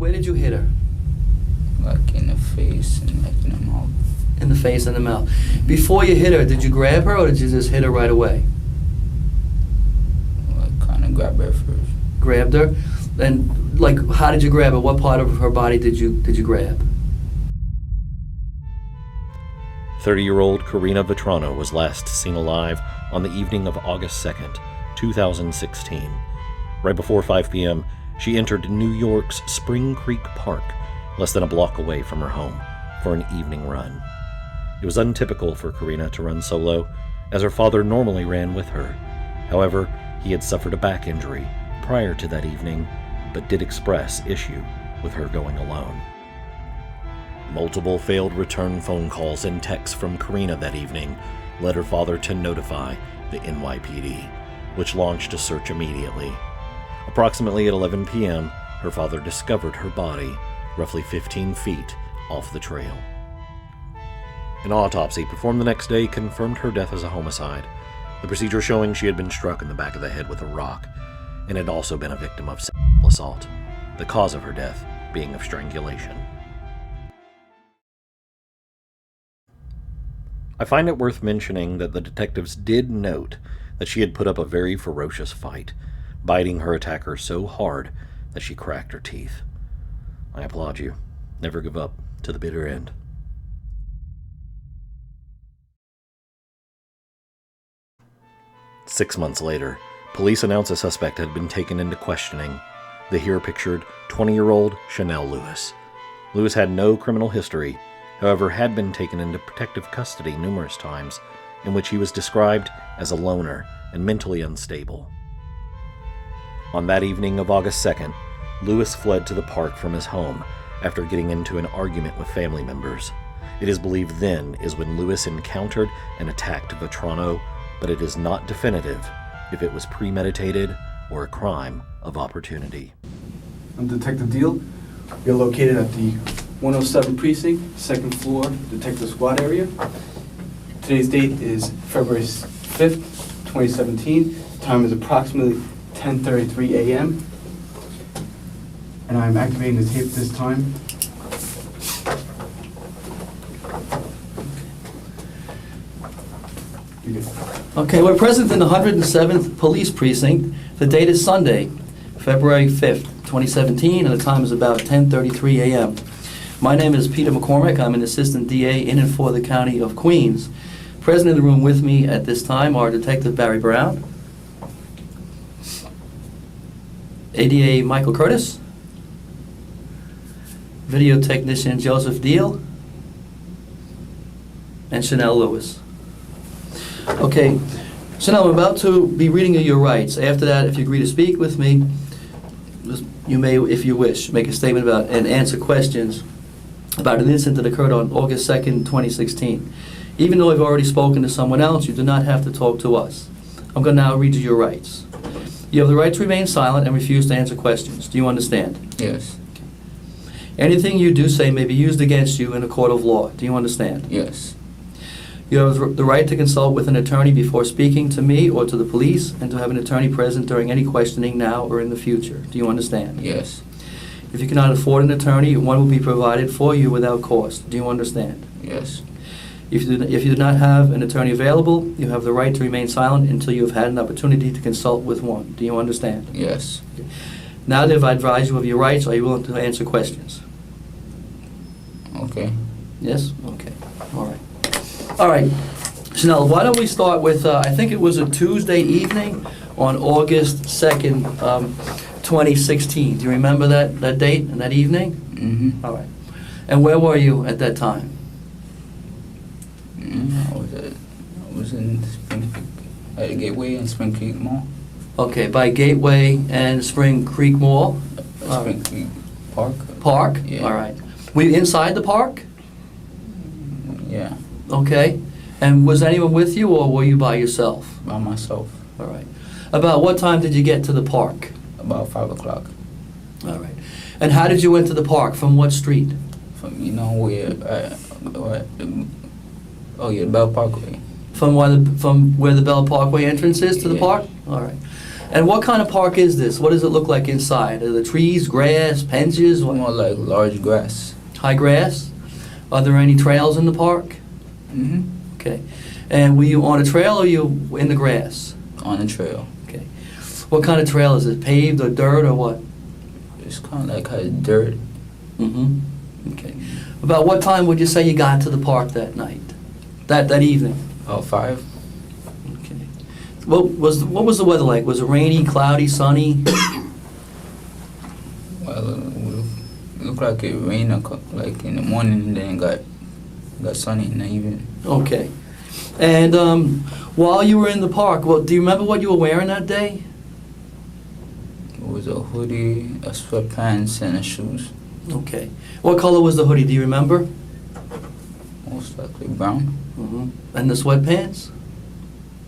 Where did you hit her? Like in the face and like in the mouth. In the face and the mouth. Before you hit her, did you grab her or did you just hit her right away? Like kind of grabbed her first. Grabbed her? And like, how did you grab her? What part of her body did you grab? 30-year-old Karina Vetrano was last seen alive on the evening of August 2nd, 2016. Right before 5 p.m., she entered New York's Spring Creek Park, less than a block away from her home, for an evening run. It was untypical for Karina to run solo, as her father normally ran with her. However, he had suffered a back injury prior to that evening, but did express issue with her going alone. Multiple failed return phone calls and texts from Karina that evening led her father to notify the NYPD, which launched a search immediately. Approximately at 11 p.m., her father discovered her body roughly 15 feet off the trail. An autopsy performed the next day confirmed her death as a homicide, the procedure showing she had been struck in the back of the head with a rock and had also been a victim of sexual assault, the cause of her death being of strangulation. I find it worth mentioning that the detectives did note that she had put up a very ferocious fight, biting her attacker so hard that she cracked her teeth. I applaud you. Never give up to the bitter end. Six months later, police announced a suspect had been taken into questioning. The here pictured 20-year-old Chanel Lewis. Lewis had no criminal history, however had been taken into protective custody numerous times, in which he was described as a loner and mentally unstable. On that evening of August 2nd, Lewis fled to the park from his home after getting into an argument with family members. It is believed then is when Lewis encountered and attacked Vetrano, but it is not definitive if it was premeditated or a crime of opportunity. I'm Detective Deal. We are located at the 107 Precinct, second floor, Detective Squad area. Today's date is February 5th, 2017. Time is approximately 10:33 a.m. And I'm activating the tape this time. You're good. Okay, we're present in the 107th Police Precinct. The date is Sunday, February 5th, 2017, and the time is about 10:33 a.m. My name is Peter McCormick. I'm an assistant DA in and for the County of Queens. Present in the room with me at this time are Detective Barry Brown, ADA Michael Curtis, video technician Joseph Deal, and Chanel Lewis. Okay, Chanel, I'm about to be reading you your rights. After that, if you agree to speak with me, you may, if you wish, make a statement about and answer questions about an incident that occurred on August 2nd, 2016. Even though I've already spoken to someone else, you do not have to talk to us. I'm going to now read you your rights. You have the right to remain silent and refuse to answer questions. Do you understand? Yes. Anything you do say may be used against you in a court of law. Do you understand? Yes. You have the right to consult with an attorney before speaking to me or to the police, and to have an attorney present during any questioning now or in the future. Do you understand? Yes. If you cannot afford an attorney, one will be provided for you without cost. Do you understand? Yes. If you do not have an attorney available, you have the right to remain silent until you have had an opportunity to consult with one. Do you understand? Yes. Now that I've advised you of your rights, are you willing to answer questions? Okay. Yes? Okay. All right. All right. Chanel, why don't we start with, I think it was a Tuesday evening on August 2nd, 2016. Do you remember that date and that evening? Mm-hmm. All right. And where were you at that time? I was in Spring Creek, at the Gateway in Spring Creek Mall. Okay, by Gateway and Spring Creek Mall? Spring Creek Park. Park? Yeah. All right. Were you inside the park? Yeah, Okay. And was anyone with you, or were you by yourself? by myself. All right. About what time did you get to the park? About 5 o'clock. All right. And how did you enter the park? From what street? From, Bell Parkway. From where the Bell Parkway entrance is to the Yeah. park? All right. And what kind of park is this? What does it look like inside? Are the trees, grass, benches, More like large grass. high grass? Are there any trails in the park? Mm-hmm. Okay. And were you on a trail or were you in the grass? On the trail. Okay. What kind of trail is it? Paved or dirt or what? It's kind of like has dirt. Mm-hmm. Okay. About what time would you say you got to the park that night? That evening? About 5. Okay. What was the weather like? Was it rainy, cloudy, sunny? Well, it looked like it rained like in the morning and then got sunny in the evening. Okay. And while you were in the park, well, do you remember what you were wearing that day? It was a hoodie, a sweatpants, and a shoes. Okay. What color was the hoodie? Do you remember? Most likely brown. Mm-hmm. And the sweatpants?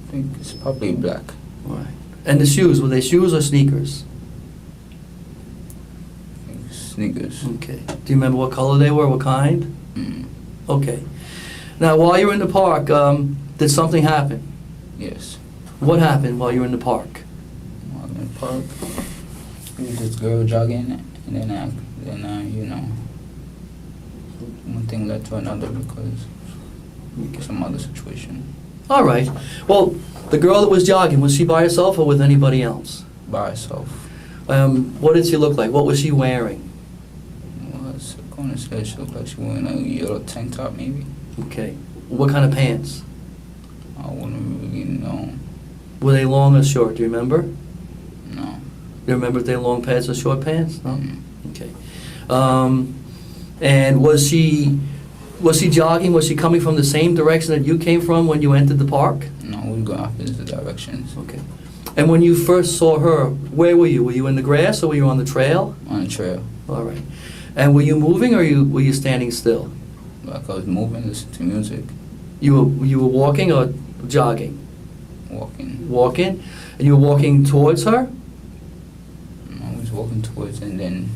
I think it's probably black. Right. And the shoes, were they shoes or sneakers? I think sneakers. Okay. Do you remember what color they were? What kind? Mm. Okay. Now, while you were in the park, did something happen? Yes. What happened while you were in the park? While in the park, there was this girl jogging, and then you know, one thing led to another because some other situation. All right. Well, the girl that was jogging, was she by herself or with anybody else? By herself. What did she look like? What was she wearing? Well, I was going to say she looked like she wearing a yellow tank top maybe. Okay. What kind of pants? I wouldn't really know. Were they long or short? Do you remember? No. Do you remember if they were long pants or short pants? No? Mm. Okay. And was she jogging? Was she coming from the same direction that you came from when you entered the park? No, we go opposite directions. Okay. And when you first saw her, where were you? Were you in the grass or were you on the trail? On the trail. All right. And were you moving or were you standing still? Like I was moving, listening to music, You were walking or jogging? walking. Walking? And you were walking towards her? I was walking towards and then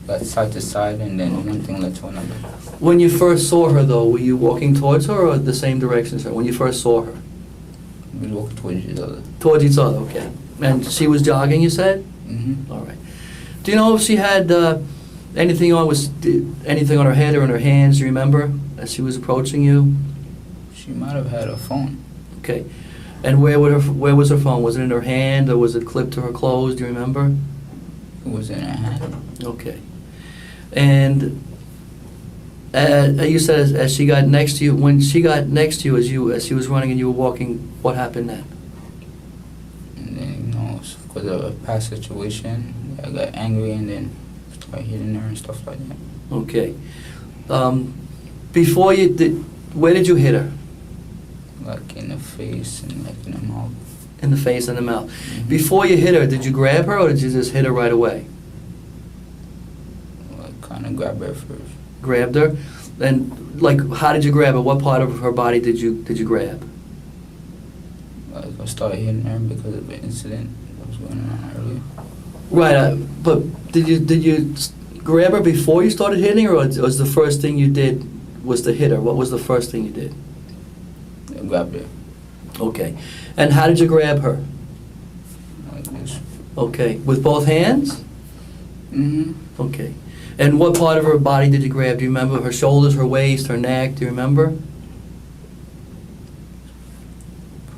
got side to side and then one thing led to another. When you first saw her, though, were you walking towards her or the same direction as her? When you first saw her? We was walking towards each other. Towards each other, okay. And she was jogging, you said? Mm-hmm. All right. Do you know if she had anything on her head or in her hands, do you remember, as she was approaching you? She might have had a phone. Okay. And where was her phone? Was it in her hand or was it clipped to her clothes? Do you remember? It was in her hand. Okay. And you said as she got next to you, when she got next to you as she was running and you were walking, what happened then? And then, you know, because of a past situation, I got angry and then started hitting her and stuff like that. Okay. Before you did, where did you hit her? Like in the face and like in the mouth. In the face and the mouth. Mhm. Before you hit her, did you grab her or did you just hit her right away? Like kind of grabbed her first. Grabbed her? And like, how did you grab her? What part of her body did you grab? Like I started hitting her because of the incident that was going on earlier. Right, but did you grab her before you started hitting her, or was the first thing you did was to hit her? What was the first thing you did? I grabbed her Okay. And how did you grab her? like this. Okay. With both hands? Mm-hmm. Okay. And what part of her body did you grab? Do you remember her shoulders, her waist, her neck? Do you remember?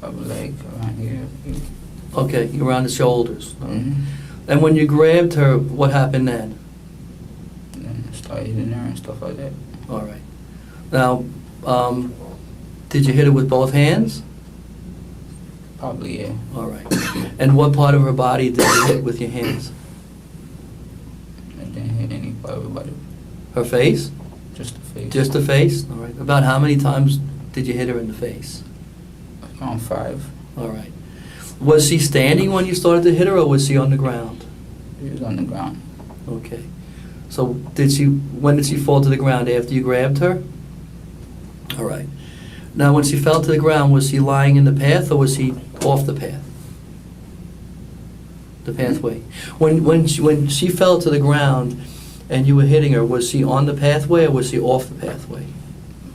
Probably like around here. Okay, around the shoulders. Mm-hmm. And when you grabbed her, what happened then? And then I started hitting her and stuff like that. All right. Now, did you hit her with both hands? Probably, yeah. All right. And what part of her body did you hit with your hands? I didn't hit any part of her body. Her face? Just the face. Just the face? All right. About how many times did you hit her in the face? Around 5. All right. Was she standing when you started to hit her, or was she on the ground? She was on the ground. Okay. So when did she fall to the ground? After you grabbed her? All right. Now, when she fell to the ground, was she lying in the path, or was she off the path? The pathway. When she fell to the ground and you were hitting her, was she on the pathway or was she off the pathway?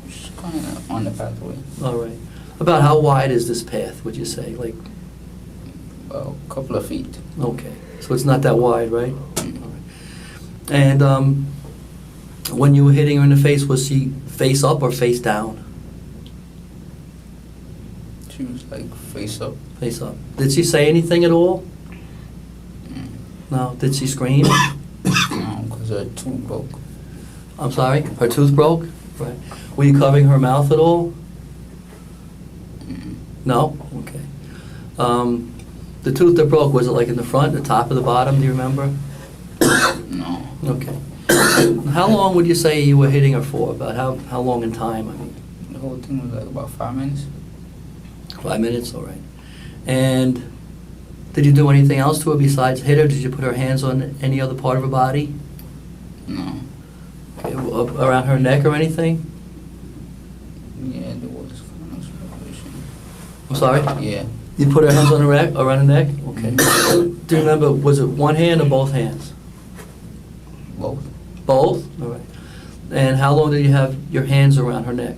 She's kind of on the pathway. All right. About how wide is this path, would you say? Like, About a couple of feet. Okay, so it's not that wide, right? Mm. All right. And when you were hitting her in the face, was she face up or face down? She was like face up. Face up. Did she say anything at all? Mm. No. Did she scream? No, because her tooth broke. I'm sorry? Her tooth broke? Right. Were you covering her mouth at all? Mm. No? Okay. The tooth that broke, was it like in the front, the top, or the bottom? Do you remember? No. Okay. How long would you say you were hitting her for? About how long in time? I mean, The whole thing was like about 5 minutes. 5 minutes, all right. And did you do anything else to her besides hit her? Did you put her hands on any other part of her body? No. Okay, around her neck or anything? Yeah, there was kind of separation. I'm sorry? Yeah. You put her hands on her neck, around her neck? Okay. Do you remember, was it one hand or both hands? Both. Both? All right. And how long did you have your hands around her neck?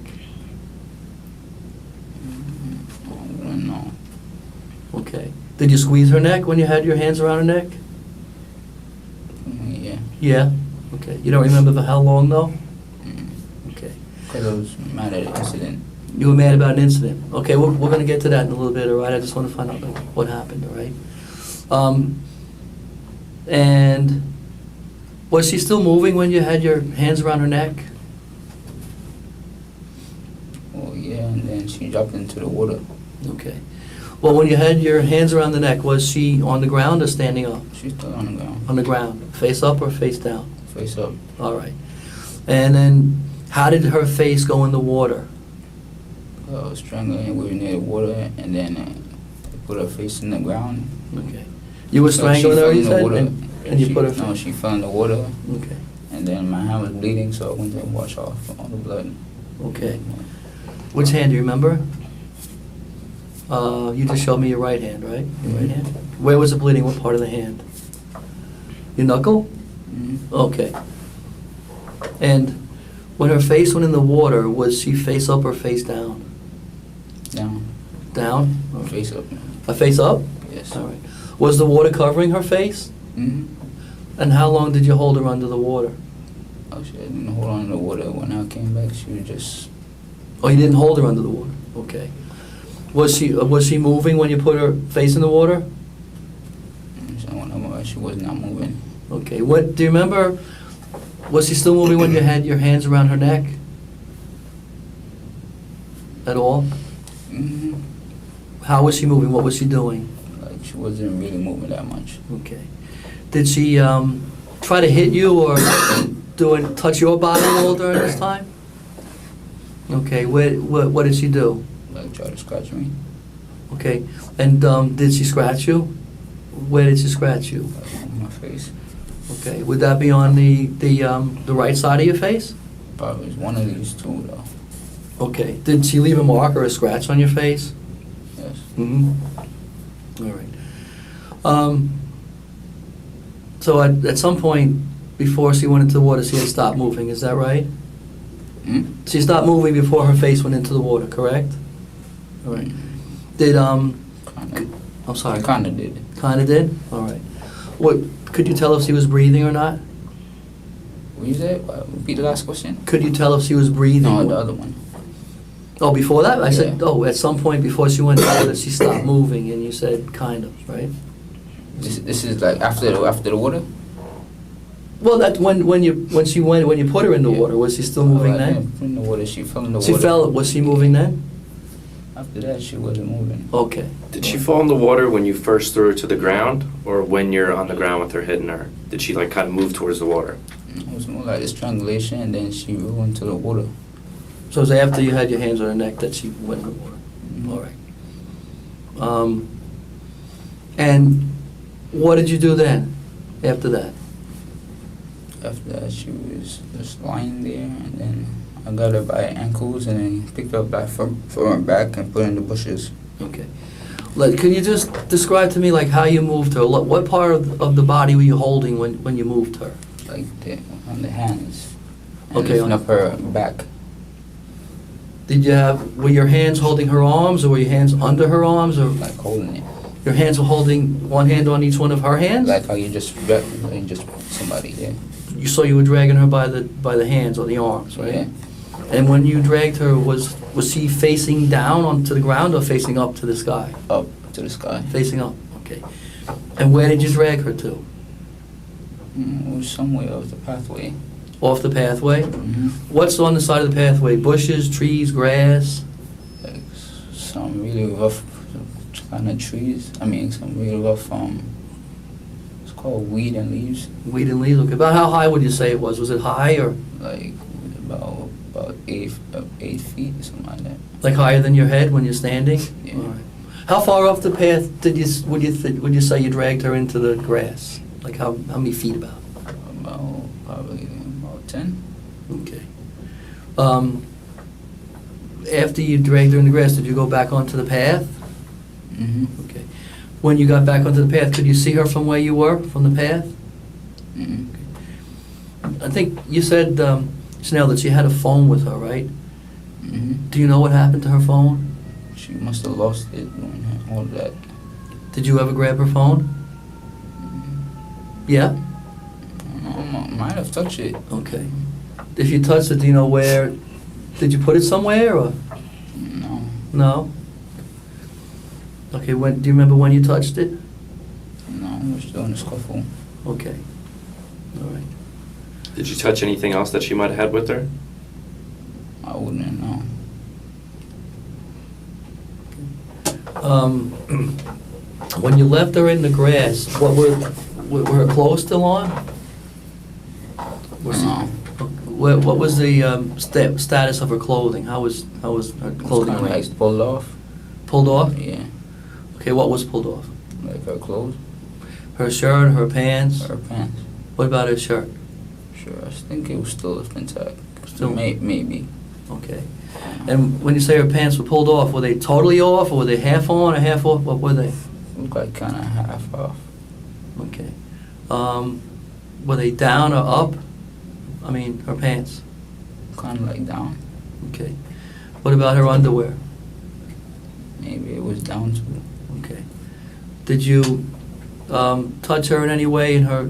I don't know. Okay. Did you squeeze her neck when you had your hands around her neck? Yeah. Yeah? Okay. You don't remember for how long, though? Okay. Because I was mad at the incident. You were mad about an incident. Okay, we're going to get to that in a little bit, all right? I just want to find out what happened, all right? And was she still moving when you had your hands around her neck? Oh, yeah, and then she dropped into the water. Okay. Well, when you had your hands around the neck, was she on the ground or standing up? She's still on the ground. On the ground. Face up or face down? Face up. All right. And then how did her face go in the water? I was strangling. We were near the water, and then I put her face in the ground. Okay. You were So strangling she her, fell you in the said? water. And you She- put her... No, she fell in the water, Okay. and then my hand was bleeding, so I went to wash off all the blood. Okay. Which hand, do you remember? You just showed me your right hand, right? Your right hand? Where was it bleeding? What part of the hand? Your knuckle? Mhm. Okay. And when her face went in the water, was she face up or face down? Down. Down? Okay. Face up. A face up? Yes. All right. Was the water covering her face? Mm-hmm. And how long did you hold her under the water? Oh, she didn't hold on to the water. When I came back, she was just... Oh, you didn't hold her under the water? Okay. Was she moving when you put her face in the water? She was not moving. Okay. What do you remember? Was she still moving when you had your hands around her neck? At all? Mm-hmm. How was she moving? What was she doing? Like, she wasn't really moving that much. Okay. Did she try to hit you or touch your body at all during this time? Okay. What did she do? Like, try to scratch me. Okay. And did she scratch you? Where did she scratch you? Like, on my face. Okay. Would that be on the right side of your face? Probably was one of these two, though. Okay. Did she leave a mark or a scratch on your face? Yes. Mm-hmm. All right. So at some point before she went into the water, she had stopped moving. Is that right? Hmm? She stopped moving before her face went into the water, correct? All right. Did Kinda. I'm sorry. I kinda did. Kinda did? All right. What could you tell if she was breathing or not? What you said? Repeat the last question? Could you tell if she was breathing? No, the other one. Oh, before that? I said, Yeah. at some point before she went into the water, she stopped moving, and you said kind of, right? This is like after the water? Well, that when you put her in the Yeah. water, was she still moving I then? didn't put in the water. She fell in the She water. fell. Was she moving then? After that, she wasn't moving. Okay. Did she fall in the water when you first threw her to the ground, or when you're on the ground with her hitting her? Did she like kind of move towards the water? It was more like a strangulation, and then she rolled into the water. So it was after you had your hands on her neck that she went in the water. Mhm. All right. And what did you do then? After that? After that, she was just lying there, and then I got her by her ankles, and then picked her up by from her back and put her in the bushes. Okay. Can you just describe to me like how you moved her? What part of the body were you holding when you moved her? Like on the hands. And Okay, lifting up her back. Were your hands holding her arms, or were your hands under her arms, or? Like holding it. Your hands were holding one hand on each one of her hands? Like how you just put somebody there. You saw you were dragging her by the hands or the arms, right? Yeah. And when you dragged her, was she facing down onto the ground or facing up to the sky? Up to the sky. Facing up, okay. And where did you drag her to? It was somewhere off the pathway. Off the pathway? Mm-hmm. What's on the side of the pathway? Bushes, trees, grass? Like some really rough kind of trees. I mean, some really rough, it's called weed and leaves. Weed and leaves, okay. About how high would you say it was? Was it high or Like about 8 feet, something like that. like higher than your head when you're standing? Yeah. All right. How far off the path would you say you dragged her into the grass? Like how many feet about? Probably about 10. Okay. After you dragged her in the grass, did you go back onto the path? Mm-hmm. Okay. When you got back onto the path, could you see her from where you were, from the path? Mm-hmm. I think you said, Chanel, that she had a phone with her, right? Mm-hmm. Do you know what happened to her phone? She must have lost it doing all that. Did you ever grab her phone? Yeah? I might have touched it. Okay. If you touched it, do you know where? Did you put it somewhere or? No. No? Okay, do you remember when you touched it? No, I was doing a scuffle. Okay. All right. Did you touch anything else that she might have had with her? I wouldn't know. When you left her in the grass, what were her clothes still on? No. What was the status of her clothing? How was her clothing Kind of arranged? like pulled off. Pulled off? Yeah. Okay, what was pulled off? Like her clothes, Her shirt, her pants? her pants. What about her shirt? Sure, I think it was still intact. Still? Maybe. Okay. And when you say her pants were pulled off, were they totally off, or were they half on or half off? What were they? Looked like kind of half off. Okay. Were they down or up? I mean, her pants. Kind of like down. Okay. What about her underwear? Maybe it was down too. Okay. Did you touch her in any way in her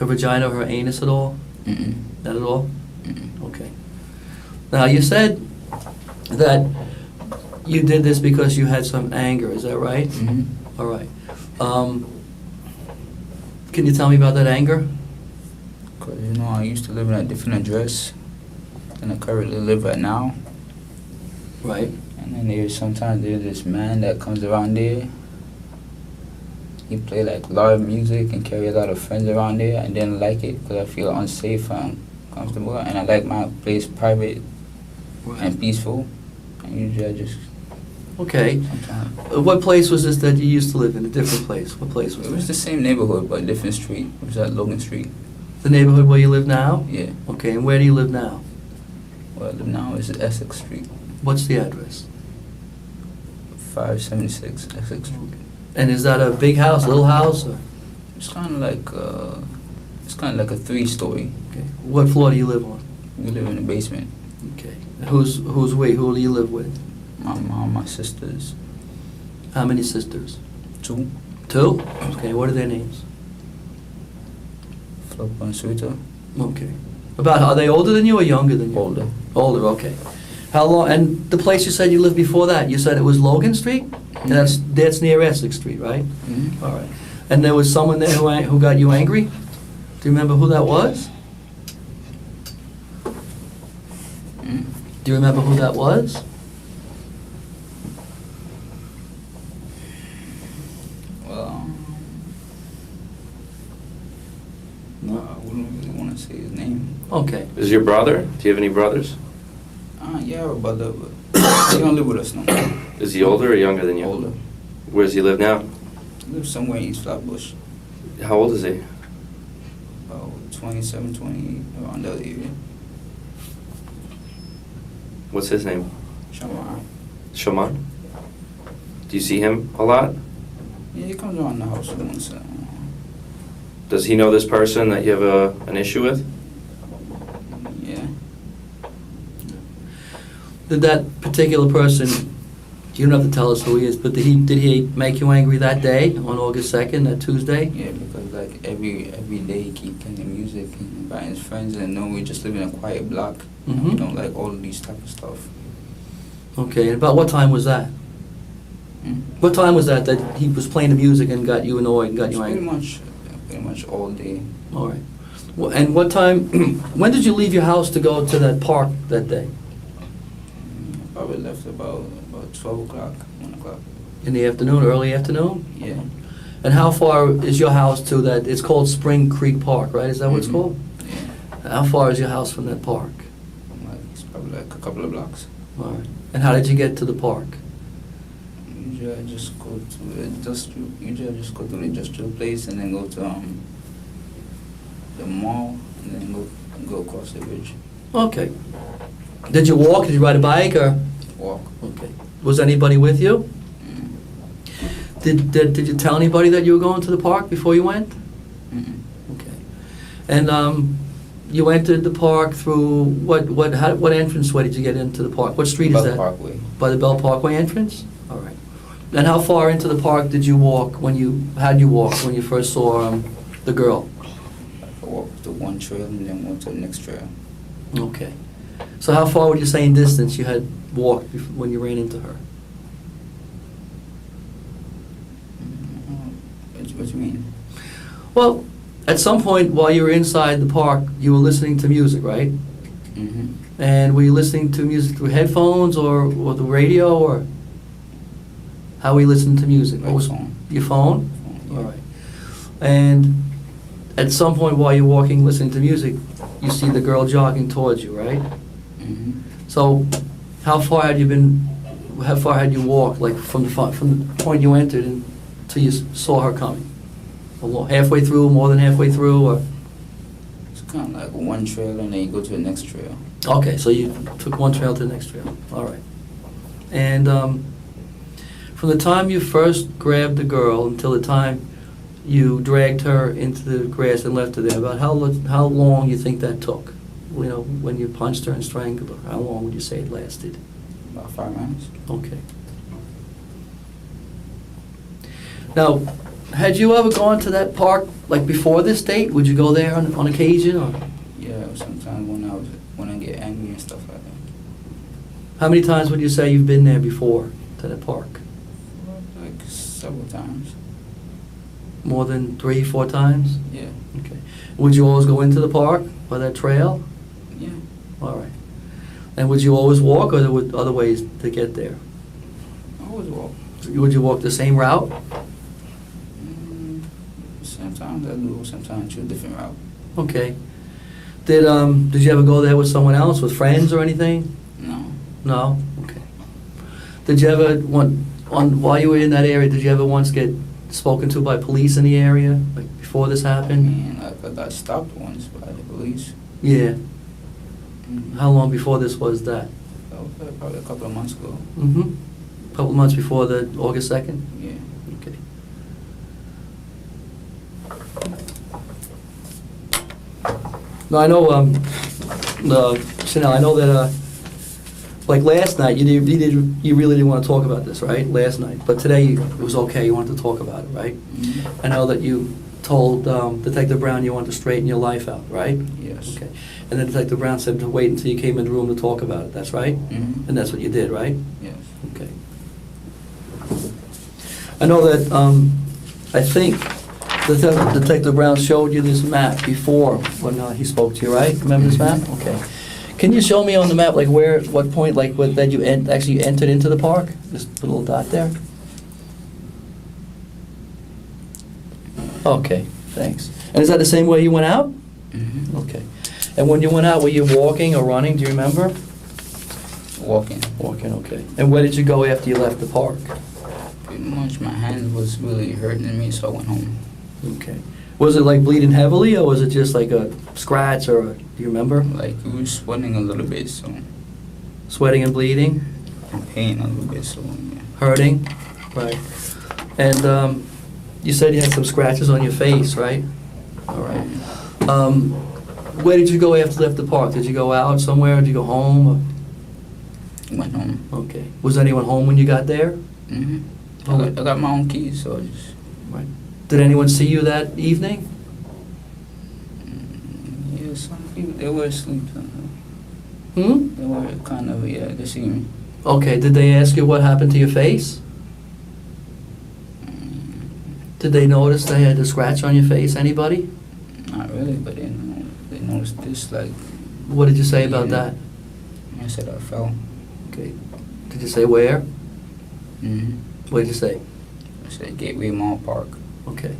vagina or her anus at all? Mm-mm. Not at all? Mm-mm. Okay. Now, you said that you did this because you had some anger, is that right? Mm-hmm. All right. Can you tell me about that anger? Cause I used to live in a different address than I currently live at now. Right. And then sometimes there's this man that comes around there. He play like live music and carry a lot of friends around there. I didn't like it because I feel unsafe and uncomfortable, and I like my place private and peaceful. And usually I just Okay. sometimes. What place was this that you used to live in? A different place? What place was It was the this? same neighborhood but different street. It was at Logan Street. The neighborhood where you live now? Yeah. Okay, and where do you live now? Where I live now is Essex Street, What's the address? 576 Essex Street. And is that a big house, little house? Or? It's kind of like a 3-story. Okay. What floor do you live on? We live in the basement. Okay. Who's we? Who do you live with? My mom, my sisters, How many sisters? 2, 2? Okay, what are their names? Flip and Sweeter, Okay. Are they older than you or younger than you? older. Older, okay. How long, and the place you said you lived before that, you said it was Logan Street? And that's near Essex Street, right? Mm-hmm. All right. And there was someone there who got you angry? Do you remember who that was? Mm. Do you remember who that was? Well, I wouldn't really want to say his name. Okay. Is your brother? Do you have any brothers? Yeah, but he don't live with us no more. Is he older or younger than you? Older. Where does he live now? He lives somewhere in East Flatbush. How old is he? About 27, 28, around that area. What's his name? Shaman. Shaman? Do you see him a lot? Yeah, he comes around the house once. Does he know this person that you have an issue with? Yeah. Did that particular person You don't have to tell us who he is, but did he make you angry that day, on August 2nd, that Tuesday? Yeah, because like every day he keep playing music and inviting his friends, and no, we just live in a quiet block. And we Mhm. don't like all of these type of stuff. Okay, and about what time was that? What time was that he was playing the music and got you annoyed and got It's you angry? pretty much all day. All right. Well, and what time, when did you leave your house to go to that park that day? Probably left about 12 o'clock, 1 o'clock. In the afternoon, early afternoon? Yeah. And how far is your house to that, it's called Spring Creek Park, right? Is that what it's Mhm. called? Yeah. How far is your house from that park? Like, it's probably like a couple of blocks. All right. And how did you get to the park? Usually I just go to the industrial place and then go to the mall and then go across the bridge. Okay. Did you walk? Did you ride a bike or? Walk. Okay. Was anybody with you? Mm. Did you tell anybody that you were going to the park before you went? Mm-mm. Okay. And you entered the park through what entrance way did you get into the park? What street is Bell that? Parkway. By the Bell Parkway entrance? All right. And how far into the park did you walk how'd you walk when you first saw the girl? I walked to one trail and then went to the next trail. Okay. So how far would you say in distance you had walked when you ran into her? What do you mean? Well, at some point while you were inside the park, you were listening to music, right? Mm-hmm. And were you listening to music through headphones or the radio, or how were you listening to music? My phone. Your phone? Yeah. All right. And at some point while you're walking, listening to music, you see the girl jogging towards you, right? Mm-hmm. So, how far had you walked, like from the point you entered until you saw her coming? Halfway through, more than halfway through, or? It's kind of like one trail and then you go to the next trail. Okay, so you took one trail to the next trail. All right. And from the time you first grabbed the girl until the time you dragged her into the grass and left her there, about how long you think that took? You know, when you punched her and strangled her, how long would you say it lasted? About 5 minutes. Okay. Now, had you ever gone to that park, like before this date? Would you go there on occasion, or? Yeah, sometimes when I get angry and stuff like that. How many times would you say you've been there before, to that park? Like several times. More than 3, 4 times? Yeah. Okay. Would you always go into the park by that trail? Yeah. All right. And would you always walk, or there were other ways to get there? I always walk. Would you walk the same route? Sometimes I do, sometimes I choose a different route. Okay. Did you ever go there with someone else, with friends or anything? No. No? Okay. Did you ever, while you were in that area, did you ever once get spoken to by police in the area, like before this I happened? mean, I got stopped once by the police. Yeah. Mhm. How long before this was that? That was like probably a couple of months ago. Mm-hmm. A couple months before the August 2nd? Yeah. Okay. No, I know, Chanel, I know that, like last night, you really didn't want to talk about this, right? Last night. But today, it was okay, you wanted to talk about it, right? Mhm. I know that you told Detective Brown you wanted to straighten your life out, right? Yes. Okay. And then Detective Brown said to wait until you came in the room to talk about it, that's right? Mhm. And that's what you did, right? Yes. Okay. I know that, I think Detective Brown showed you this map before when he spoke to you, right? Remember this map? Okay. Can you show me on the map, like what point, like that you actually entered into the park? Just put a little dot there. Okay, thanks. And is that the same way you went out? Mhm. Okay. And when you went out, were you walking or running, do you remember? Walking. Walking, okay. And where did you go after you left the park? Pretty much my hand was really hurting me, so I went home. Okay. Was it like bleeding heavily, or was it just like a scratch, or do you remember? Like it was sweating a little bit, so Sweating and bleeding, and pain a little bit, so yeah. hurting, right? And you said you had some scratches on your face, right? All right. Where did you go after you left the park? Did you go out somewhere? Did you go home? Or? Went home. Okay. Was anyone home when you got there? Mm-hmm. Oh. I got my own keys, so I just... Right. Did anyone see you that evening? Yeah, some people, they were asleep. Hmm? They were kind of, yeah, they see me. Okay, did they ask you what happened to your face? Did they notice they had a scratch on your face, anybody? Not really, but they noticed this, like... What did you say about Yeah. that? I said I fell. Okay. Did you say where? Mm-hmm. What did you say? I said Gateway Mall Park. Okay.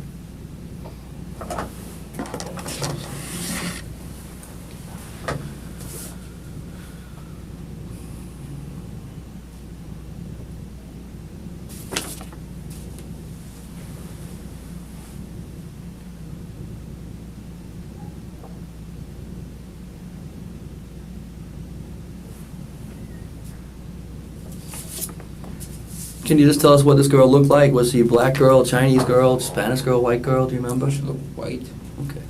Can you just tell us what this girl looked like? Was she a black girl, Chinese girl, Spanish girl, white girl? Do you remember? She looked white. Okay.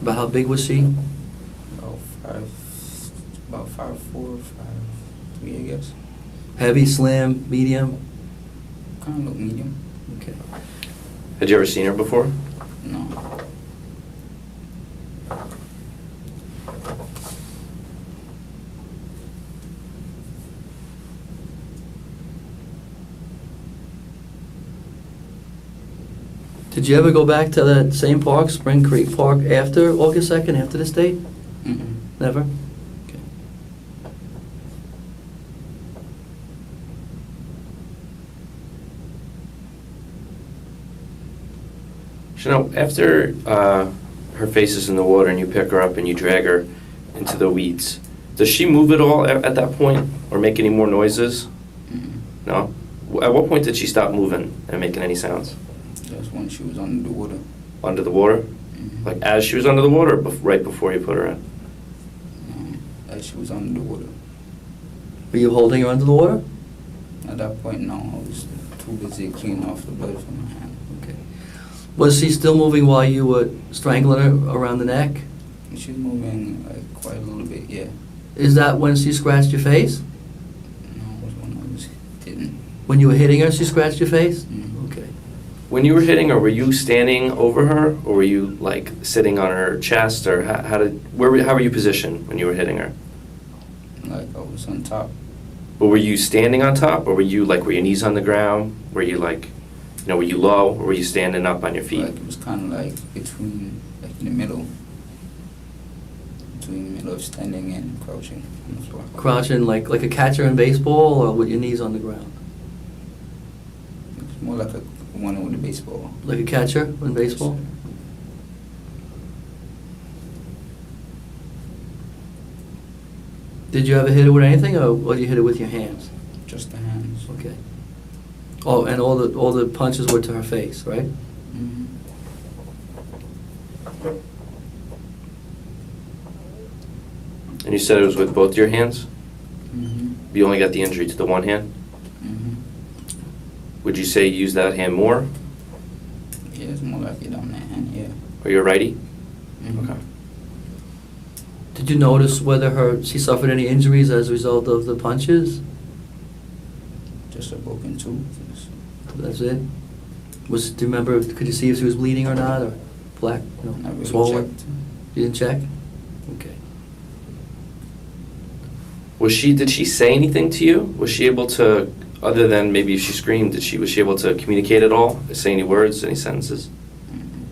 About how big was she? About 5'4", 5'3", I guess. Heavy, slim, medium? Kind of look medium. Okay. Had you ever seen her before? No. Did you ever go back to that same park, Spring Creek Park, after August 2nd, after this date? Mm-mm. Never? Okay. You know, after her face is in the water and you pick her up and you drag her into the weeds, does she move at all at that point or make any more noises? Mm-mm. No? At what point did she stop moving and making any sounds? Just when she was under the water. Under the water? Mm-hmm. Like as she was under the water or right before you put her in? As she was under the water. Were you holding her under the water? At that point, no. I was too busy cleaning off the blood from my hand. Okay. Was she still moving while you were strangling her around the neck? And she was moving like quite a little bit, yeah. Is that when she scratched your face? No, it was when I was hitting. When you were hitting her, she scratched your face? Mhm. Okay. When you were hitting her, were you standing over her or were you like sitting on her chest or how were you positioned when you were hitting her? Like I was on top. But were you standing on top or were your knees on the ground? Were you like, were you low or were you standing up on your feet? Like it was kind of like between, like in the middle. Between the middle of standing and crouching on the floor. Crouching like a catcher in baseball or with your knees on the ground? It's more like a one with a baseball. Like a catcher in baseball? Did you ever hit it with anything, or did you hit it with your hands? Just the hands. Okay. Oh, and all the punches were to her face, right? Mm-hmm. And you said it was with both your hands? Mm-hmm. You only got the injury to the one hand? Mm-hmm. Would you say you use that hand more? Yeah, it's more like it on that hand, yeah. Or you're righty? Mm-hmm. Okay. Did you notice whether she suffered any injuries as a result of the punches? Just a broken tooth. That's it? Do you remember, could you see if she was bleeding or not, or black, Not really swollen? checked. You didn't check? Okay. Did she say anything to you? Was she able to, other than maybe if she screamed, was she able to communicate at all? Say any words, any sentences? Mm-hmm.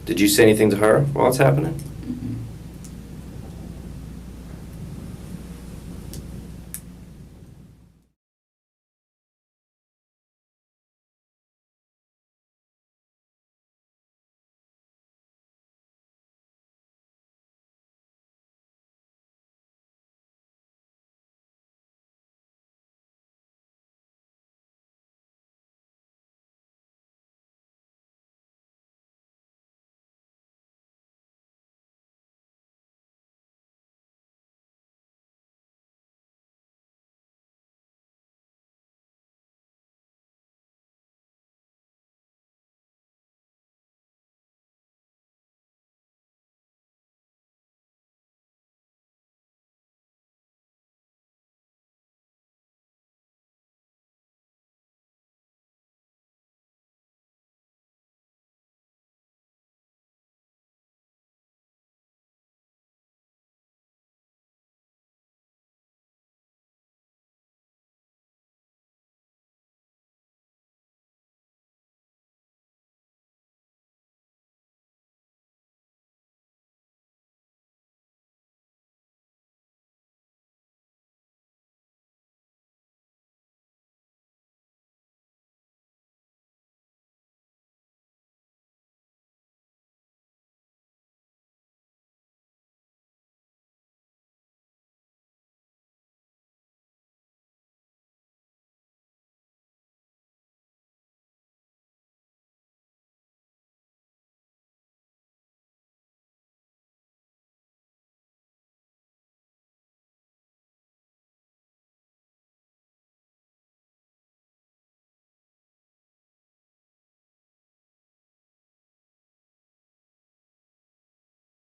Did you say anything to her while it's happening?